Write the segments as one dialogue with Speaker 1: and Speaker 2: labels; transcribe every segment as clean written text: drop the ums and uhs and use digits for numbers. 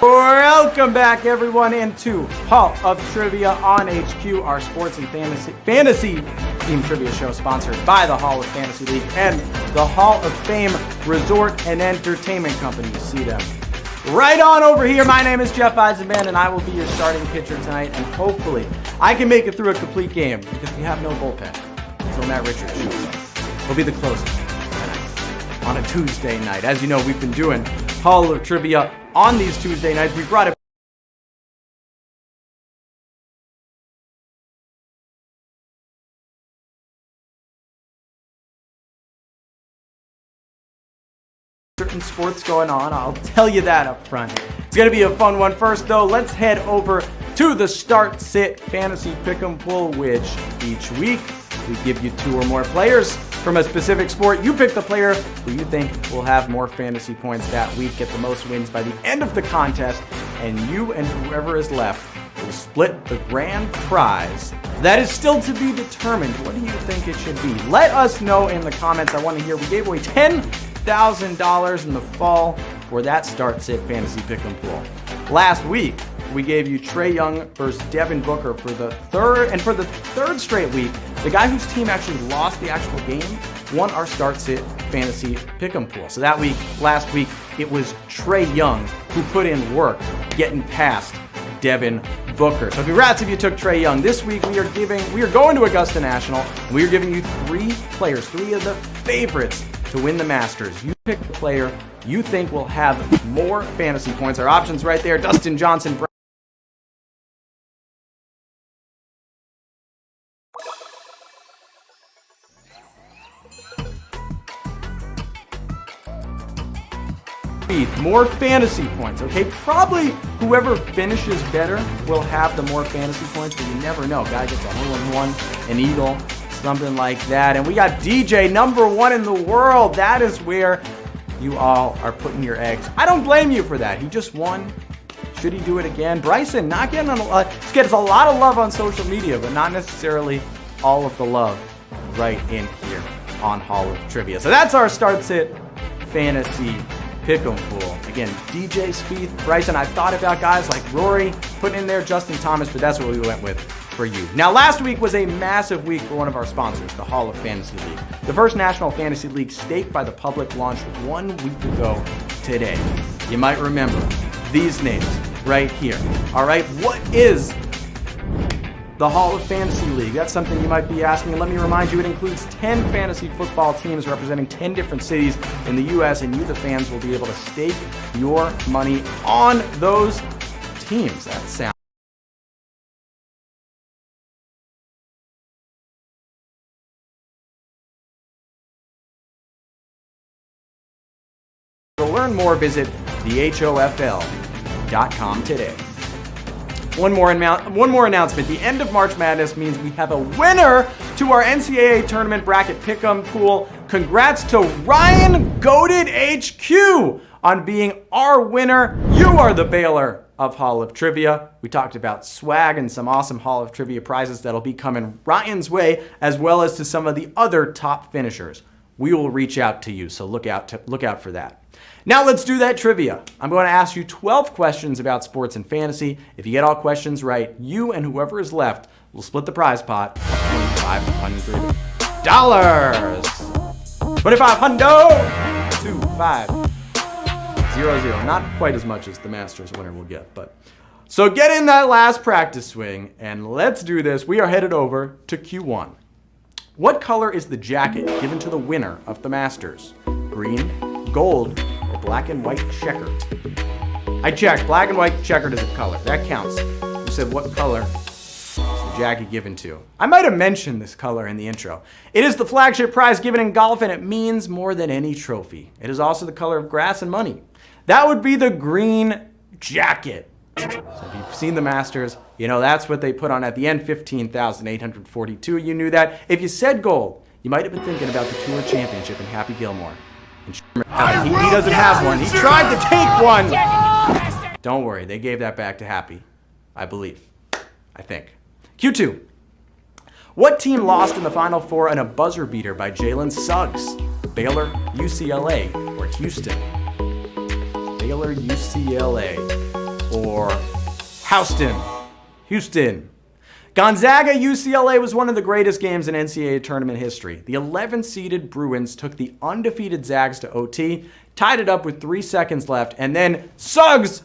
Speaker 1: Welcome back, everyone, into Hall of Trivia on HQ, our sports and fantasy team trivia show sponsored by the Hall of Fantasy League and the Hall of Fame Resort and Entertainment Company. You see them right on over here. My name is Jeff Eisenband, and I will be your starting pitcher tonight, and hopefully I can make it through a complete game because we have no bullpen until Matt Richards shows up. He'll be the closer tonight on a Tuesday night. As you know, we've been doing Hall of Trivia on these Tuesday nights. We brought it certain sports going on, I'll tell you that up front. It's going to be a fun one. First, though, let's head over to the Start Sit Fantasy Pick'em Pool, which each week we give you two or more players from a specific sport. You pick the player who you think will have more fantasy points that week, get the most wins by the end of the contest, and you and whoever is left will split the grand prize. That is still to be determined. What do you think it should be? Let us know in the comments. I want to hear. We gave away $10,000 in the fall for that Start Sit Fantasy Pick'em Pool. Last week, we gave you Trae Young versus Devin Booker for the third straight week. The guy whose team actually lost the actual game won our Start Sit Fantasy Pick'em Pool. So last week, it was Trae Young who put in work getting past Devin Booker. So congrats if you took Trae Young. This week we are going to Augusta National, and we are giving you three players, three of the favorites to win the Masters. You pick the player you think will have more fantasy points. Our options right there: Dustin Johnson, more fantasy points, okay? Probably whoever finishes better will have the more fantasy points, but you never know. Guy gets a hole-in-one, an eagle, something like that. And we got DJ, number one in the world. That is where you all are putting your eggs. I don't blame you for that. He just won. Should he do it again? Bryson, not getting gets a lot of love on social media, but not necessarily all of the love right in here on Hall of Trivia. So that's our Start Sit Fantasy Pick'em Pool. Again, DJ, Spieth, Bryson. I thought about guys like Rory, putting in there Justin Thomas, but that's what we went with for you. Now, last week was a massive week for one of our sponsors, the Hall of Fantasy League. The first National Fantasy League staked by the public launched 1 week ago today. You might remember these names right here. All right, what is the Hall of Fantasy League? That's something you might be asking, and let me remind you, it includes 10 fantasy football teams representing 10 different cities in the U.S., and you, the fans, will be able to stake your money on those teams. That sounds to learn more, visit thehofl.com today. One more announcement. The end of March Madness means we have a winner to our NCAA tournament bracket pick'em pool. Congrats to Ryan Goated HQ on being our winner. You are the Baylor of Hall of Trivia. We talked about swag and some awesome Hall of Trivia prizes that'll be coming Ryan's way, as well as to some of the other top finishers. We will reach out to you, so look out for that. Now let's do that trivia. I'm going to ask you 12 questions about sports and fantasy. If you get all questions right, you and whoever is left will split the prize pot of $2,500. $2,500. Not quite as much as the Masters winner will get, but so get in that last practice swing and let's do this. We are headed over to Q1. What color is the jacket given to the winner of the Masters? Green, gold, or black and white checkered? I checked. Black and white checkered is a color. That counts. You said what color is the jacket given to? I might have mentioned this color in the intro. It is the flagship prize given in golf, and it means more than any trophy. It is also the color of grass and money. That would be the green jacket. So if you've seen the Masters, you know that's what they put on at the end, 15,842. You knew that. If you said gold, you might have been thinking about the Tour Championship and Happy Gilmore. And he doesn't have one. He tried to take one. Don't worry, they gave that back to Happy, I believe. I think. Q2. What team lost in the Final Four in a buzzer beater by Jalen Suggs? Baylor, UCLA, or Houston? Baylor, UCLA. or Houston. Gonzaga UCLA was one of the greatest games in NCAA tournament history. The 11th-seeded Bruins took the undefeated Zags to OT, tied it up with 3 seconds left, and then Suggs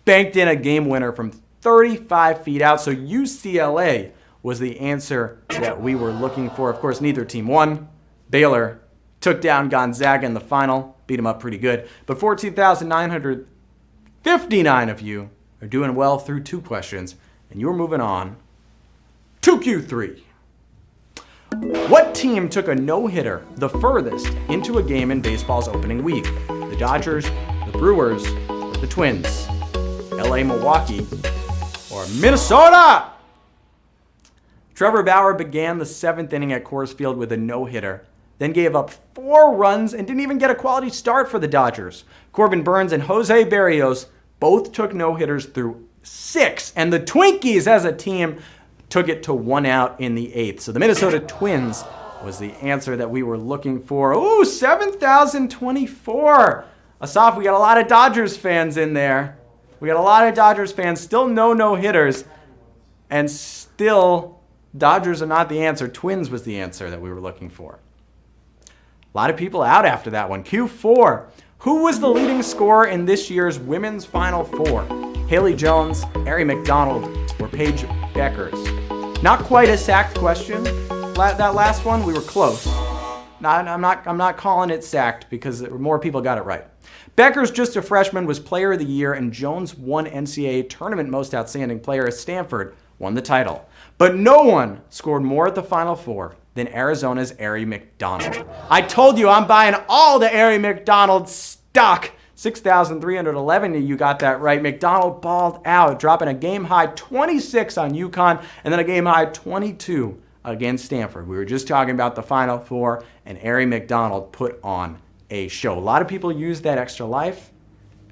Speaker 1: banked in a game winner from 35 feet out. So UCLA was the answer that we were looking for. Of course, neither team won. Baylor took down Gonzaga in the final, beat them up pretty good. But 14,959 of you are doing well through 2 questions, and you're moving on to Q3. What team took a no-hitter the furthest into a game in baseball's opening week? The Dodgers, the Brewers, or the Twins? LA, Milwaukee, or Minnesota? Trevor Bauer began the 7th inning at Coors Field with a no-hitter, then gave up 4 runs and didn't even get a quality start for the Dodgers. Corbin Burns and Jose Berrios both took no-hitters through 6, and the Twinkies as a team took it to 1 out in the 8th. So the Minnesota Twins was the answer that we were looking for. Ooh, 7,024. Asaf, we got a lot of Dodgers fans in there. We got a lot of Dodgers fans. Still no-hitters. And still, Dodgers are not the answer. Twins was the answer that we were looking for. A lot of people out after that one. Q4. Who was the leading scorer in this year's Women's Final Four? Haley Jones, Ari McDonald, or Paige Beckers? Not quite a sacked question. That last one, we were close. I'm not calling it sacked because more people got it right. Beckers, just a freshman, was Player of the Year, and Jones won NCAA Tournament Most Outstanding Player as Stanford won the title. But no one scored more at the Final Four than Arizona's Ari McDonald. I told you I'm buying all the Ari McDonald stock. 6,311 of you got that right. McDonald balled out, dropping a game-high 26 on UConn and then a game-high 22 against Stanford. We were just talking about the Final Four, and Ari McDonald put on a show. A lot of people used that extra life,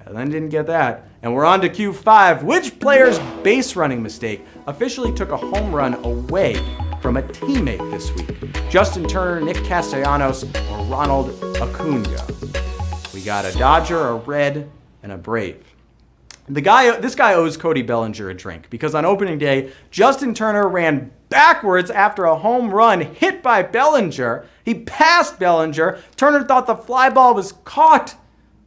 Speaker 1: and then didn't get that. And we're on to Q5. Which player's base running mistake officially took a home run away from a teammate this week? Justin Turner, Nick Castellanos, or Ronald Acuna? We got a Dodger, a Red, and a Brave. This guy owes Cody Bellinger a drink because on opening day, Justin Turner ran backwards after a home run hit by Bellinger. He passed Bellinger. Turner thought the fly ball was caught.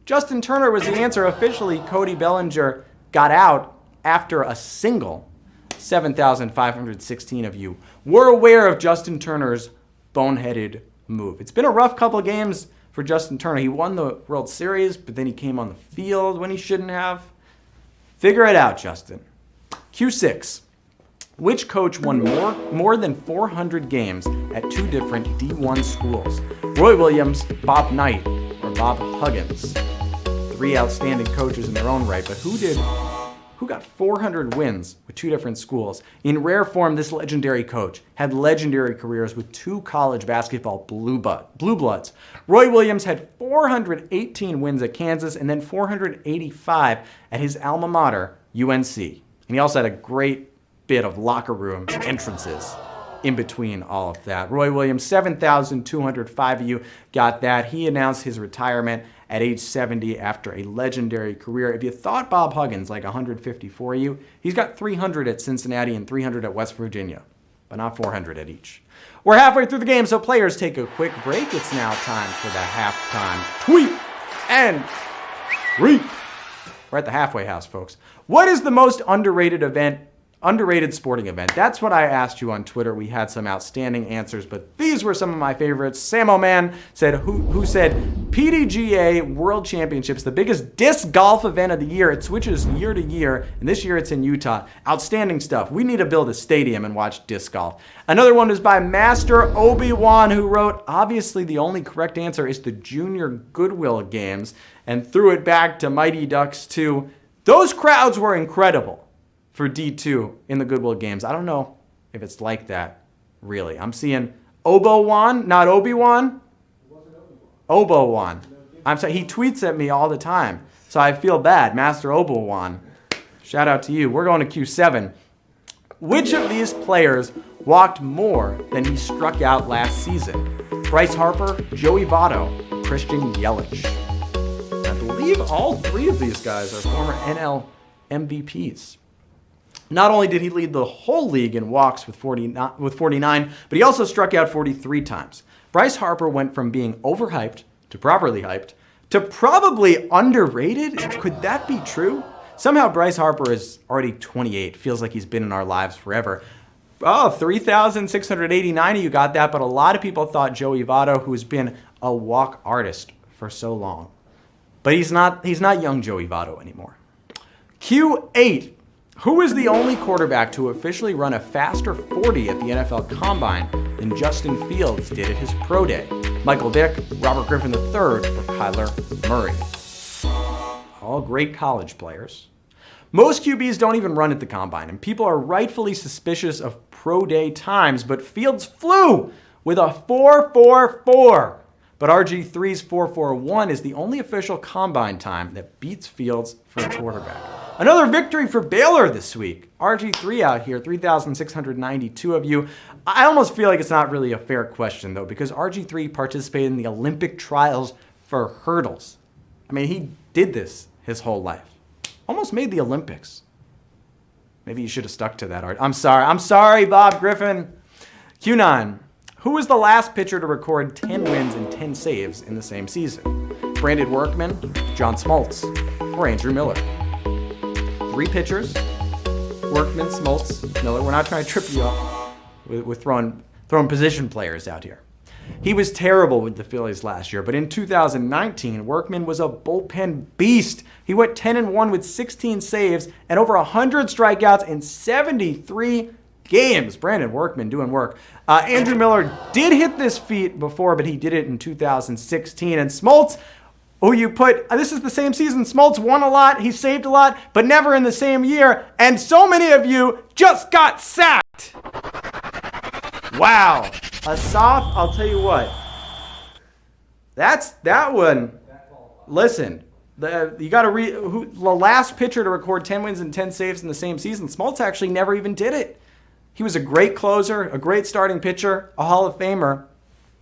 Speaker 1: Justin Turner was the answer. Officially, Cody Bellinger got out after a single. 7,516 of you were aware of Justin Turner's boneheaded move. It's been a rough couple of games for Justin Turner. He won the World Series, but then he came on the field when he shouldn't have. Figure it out, Justin. Q6. Which coach won more than 400 games at 2 different D1 schools? Roy Williams, Bob Knight, or Bob Huggins? 3 outstanding coaches in their own right, but who got 400 wins with 2 different schools? In rare form, this legendary coach had legendary careers with 2 college basketball blue bloods. Roy Williams had 418 wins at Kansas and then 485 at his alma mater, UNC. And he also had a great bit of locker room entrances in between all of that. Roy Williams, 7,205 of you got that. He announced his retirement at age 70 after a legendary career. If you thought Bob Huggins like 154 of you, he's got 300 at Cincinnati and 300 at West Virginia, but not 400 at each. We're halfway through the game, so players take a quick break. It's now time for the halftime tweet and treat. We're at the halfway house, folks. What is the most underrated sporting event? That's what I asked you on Twitter. We had some outstanding answers, but these were some of my favorites. Sam O'Man said, who said, PDGA World Championships, the biggest disc golf event of the year. It switches year to year, and this year it's in Utah. Outstanding stuff. We need to build a stadium and watch disc golf. Another one was by Master Obi-Wan, who wrote, obviously the only correct answer is the Junior Goodwill Games, and threw it back to Mighty Ducks 2. Those crowds were incredible for D2 in the Goodwill Games. I don't know if it's like that, really. I'm seeing Obo-Wan, not Obi-Wan. Obo-Wan. I'm sorry, he tweets at me all the time, so I feel bad. Master Obo-Wan. Shout out to you. We're going to Q7. Which of these players walked more than he struck out last season? Bryce Harper, Joey Votto, Christian Yelich. I believe all 3 of these guys are former MVPs. Not only did he lead the whole league in walks with 49, but he also struck out 43 times. Bryce Harper went from being overhyped to properly hyped to probably underrated. Could that be true? Somehow Bryce Harper is already 28. Feels like he's been in our lives forever. Oh, 3,689 of you got that, but a lot of people thought Joey Votto, who has been a walk artist for so long. But he's not young Joey Votto anymore. Q8. Who is the only quarterback to officially run a faster 40 at the NFL Combine than Justin Fields did at his pro day? Michael Vick, Robert Griffin III, or Kyler Murray? All great college players. Most QBs don't even run at the Combine, and people are rightfully suspicious of pro day times, but Fields flew with a 4.44. But RG3's 4.41 is the only official Combine time that beats Fields for a quarterback. Another victory for Baylor this week. RG3 out here, 3,692 of you. I almost feel like it's not really a fair question, though, because RG3 participated in the Olympic trials for hurdles. I mean, he did this his whole life. Almost made the Olympics. Maybe you should have stuck to that. I'm sorry, Bob Griffin. Q9. Who was the last pitcher to record 10 wins and 10 saves in the same season? Brandon Workman, John Smoltz, or Andrew Miller? 3 pitchers, Workman, Smoltz, Miller. We're not trying to trip you up with throwing position players out here. He was terrible with the Phillies last year, but in 2019, Workman was a bullpen beast. He went 10-1 with 16 saves and over 100 strikeouts in 73 games. Brandon Workman doing work. Andrew Miller did hit this feat before, but he did it in 2016. And Smoltz, who you put, this is the same season. Smoltz won a lot, he saved a lot, but never in the same year. And so many of you just got sacked. Wow. A soft, I'll tell you what. That one. Listen, you got to read the last pitcher to record 10 wins and 10 saves in the same season. Smoltz actually never even did it. He was a great closer, a great starting pitcher, a Hall of Famer,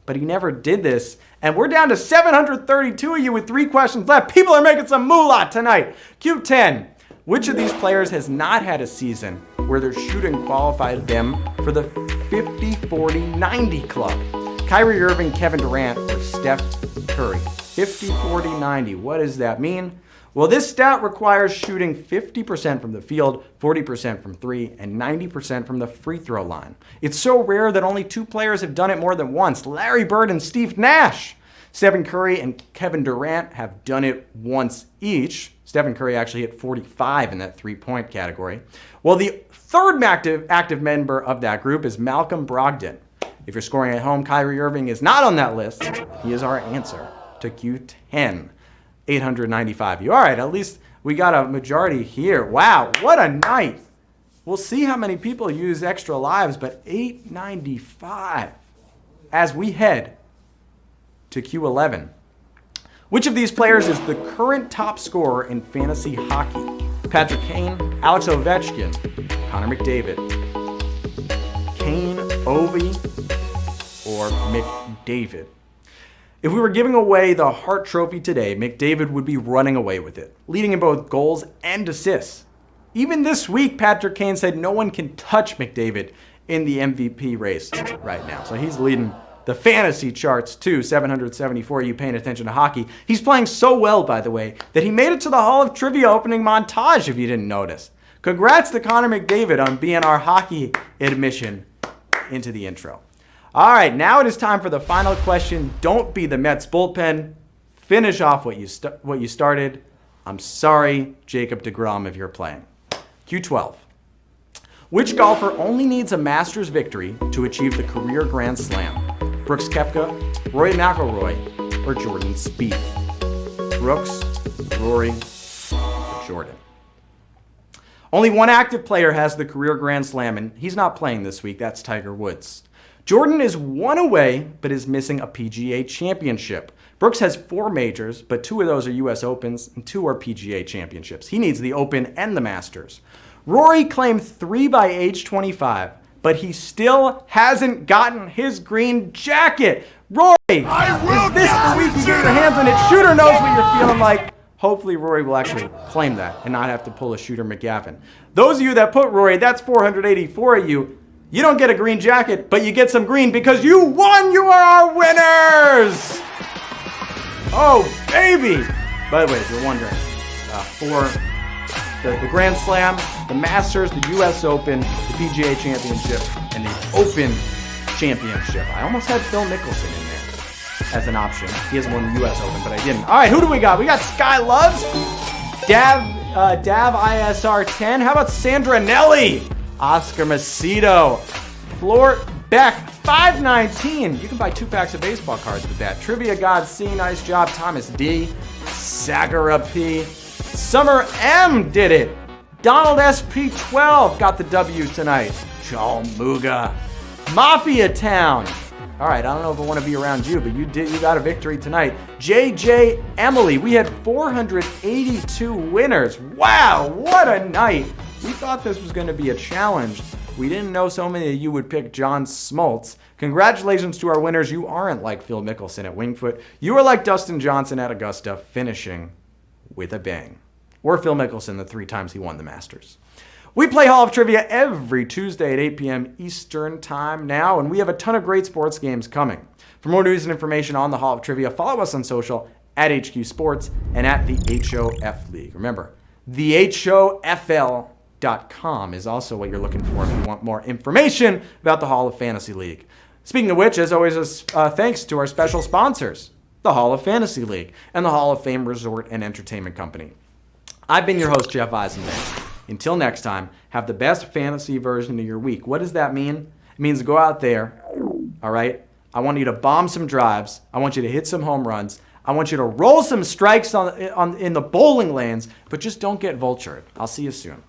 Speaker 1: but he never did this. And we're down to 732 of you with 3 questions left. People are making some moolah tonight. Q10. Which of these players has not had a season where their shooting qualified them for the 50-40-90 club? Kyrie Irving, Kevin Durant, or Steph Curry? 50-40-90. What does that mean? Well, this stat requires shooting 50% from the field, 40% from 3, and 90% from the free throw line. It's so rare that only 2 players have done it more than once, Larry Bird and Steve Nash. Stephen Curry and Kevin Durant have done it once each. Stephen Curry actually hit 45 in that 3-point category. Well, the third active member of that group is Malcolm Brogdon. If you're scoring at home, Kyrie Irving is not on that list. He is our answer to Q10. 895 you. All right, at least we got a majority here. Wow, what a night. We'll see how many people use extra lives, but 895 as we head to Q11. Which of these players is the current top scorer in fantasy hockey? Patrick Kane, Alex Ovechkin, Connor McDavid, Kane, Ovi, or McDavid? If we were giving away the Hart Trophy today, McDavid would be running away with it, leading in both goals and assists. Even this week, Patrick Kane said no one can touch McDavid in the MVP race right now. So he's leading the fantasy charts too, 774, you paying attention to hockey. He's playing so well, by the way, that he made it to the Hall of Trivia opening montage, if you didn't notice. Congrats to Connor McDavid on being our hockey admission into the intro. All right, now it is time for the final question. Don't be the Mets bullpen. Finish off what you started. I'm sorry, Jacob deGrom, if you're playing. Q12. Which golfer only needs a Masters victory to achieve the career Grand Slam? Brooks Koepka, Rory McIlroy, or Jordan Spieth? Brooks, Rory, or Jordan? Only one active player has the career Grand Slam, and he's not playing this week. That's Tiger Woods. Jordan is 1 away, but is missing a PGA championship. Brooks has 4 majors, but 2 of those are US Opens and 2 are PGA championships. He needs the Open and the Masters. Rory claimed 3 by age 25, but he still hasn't gotten his green jacket. Rory, is this the week you get your hands on it? Shooter knows what you're feeling like. Hopefully Rory will actually claim that and not have to pull a Shooter McGavin. Those of you that put Rory, that's 484 of you. You don't get a green jacket, but you get some green because you won. You are our winners. Oh, baby. By the way, if you're wondering, for the Grand Slam, the Masters, the U.S. Open, the PGA Championship, and the Open Championship. I almost had Phil Mickelson in there as an option. He hasn't won the U.S. Open, but I didn't. All right, who do we got? We got Sky Loves, Dav ISR 10. How about Sandra Nelly? Oscar Macedo, Floor Beck, 519. You can buy 2 packs of baseball cards with that. Trivia God C, nice job. Thomas D, Sagara P, Summer M did it. Donald SP12 got the W tonight. Joel Muga, Mafia Town. All right, I don't know if I want to be around you, but you got a victory tonight. JJ Emily, we had 482 winners. Wow, what a night. We thought this was going to be a challenge. We didn't know so many of you would pick John Smoltz. Congratulations to our winners. You aren't like Phil Mickelson at Wingfoot. You are like Dustin Johnson at Augusta, finishing with a bang. Or Phil Mickelson the 3 times he won the Masters. We play Hall of Trivia every Tuesday at 8 p.m. Eastern Time now, and we have a ton of great sports games coming. For more news and information on the Hall of Trivia, follow us on social at HQ Sports and at the HOF League. Remember, the HOFL.com is also what you're looking for if you want more information about the Hall of Fantasy League. Speaking of which, as always, thanks to our special sponsors, the Hall of Fantasy League and the Hall of Fame Resort and Entertainment Company. I've been your host, Jeff Eisenband. Until next time, have the best fantasy version of your week. What does that mean? It means go out there, all right? I want you to bomb some drives. I want you to hit some home runs. I want you to roll some strikes in the bowling lanes, but just don't get vultured. I'll see you soon.